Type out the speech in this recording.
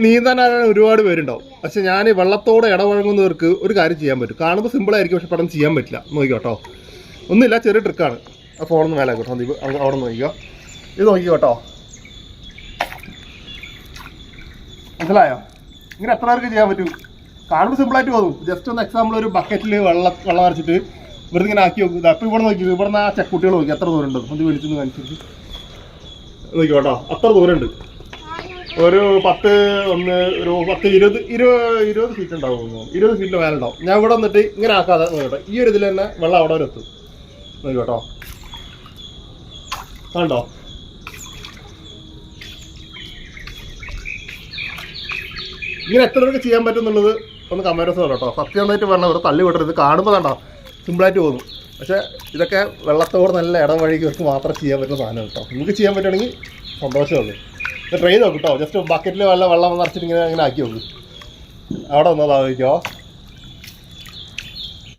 നീന്താനാണ് ഒരുപാട് പേരുണ്ടാവും. പക്ഷെ ഞാൻ വെള്ളത്തോടെ ഇടപഴകുന്നവർക്ക് ഒരു കാര്യം ചെയ്യാൻ പറ്റും. കാണുമ്പോൾ സിമ്പിളായിരിക്കും, പക്ഷെ പെട്ടെന്ന് ചെയ്യാൻ പറ്റില്ല. നോക്കിക്കോട്ടോ, ഒന്നുമില്ല, ചെറിയ ട്രിക്കാണ്. ആ ഫോണൊന്ന് മേലെ കേട്ടോ, സന്ദീപ് അവിടെ നിന്ന് നോക്കിക്കോ. ഇത് നോക്കിക്കോട്ടോ, മനസ്സിലായോ? ഇങ്ങനെ എത്ര പേർക്ക് ചെയ്യാൻ പറ്റും? കാണുമ്പോൾ സിമ്പിളായിട്ട് തോന്നും. ജസ്റ്റ് ഒന്ന് എക്സാമ്പിൾ ഒരു ബക്കറ്റിൽ വെള്ളം നിറച്ചിട്ട് വെറുതെ ഇങ്ങനെ ആക്കി നോക്കും. അപ്പോൾ ഇവിടെ നോക്കി, ഇവിടെ നിന്ന് ആ ചെക്കുട്ടികൾ നോക്കി എത്ര ദൂരം ഉണ്ട്. ഒന്ന് വിളിച്ചൊന്ന് കാണിച്ചിട്ട് നോക്കിക്കോട്ടോ, അത്ര ദൂരമുണ്ട്. ഒരു 20 ഫീറ്റ് ഉണ്ടാവും. 20 ഫീറ്റിന് മേലെ ഉണ്ടാവും. ഞാൻ ഇവിടെ വന്നിട്ട് ഇങ്ങനെ ആക്കാതെ നോക്കട്ടെ, ഈ ഒരു ഇതിൽ തന്നെ വെള്ളം അവിടെ വരെ എത്തും. നോക്കിക്കോട്ടോ, കണ്ടോ? ഇങ്ങനെ എത്ര പേർക്ക് ചെയ്യാൻ പറ്റും എന്നുള്ളത് ഒന്ന് കമൻറ്റ്സ് കേട്ടോ. സത്യമായിട്ട് പറഞ്ഞാൽ ഒരു തള്ളി വിട്ടത് കാണുമ്പോൾ കണ്ടോ സിമ്പിളായിട്ട് പോകുന്നു. പക്ഷേ ഇതൊക്കെ വെള്ളത്തോട് നല്ല ഇടവഴിക്ക് മാത്രം ചെയ്യാൻ പറ്റുന്ന സാധനം കേട്ടോ. നിങ്ങൾക്ക് ചെയ്യാൻ പറ്റുകയാണെങ്കിൽ സന്തോഷമുള്ളൂ. ഇത് ട്രൈ ചെയ്ത് നോക്കും കേട്ടോ. ജസ്റ്റ് ബക്കറ്റിൽ വെള്ളം നിറച്ചിട്ട് ഇങ്ങനെ ആക്കി നോക്കും. അവിടെ വന്നതാ നോക്കിയോ.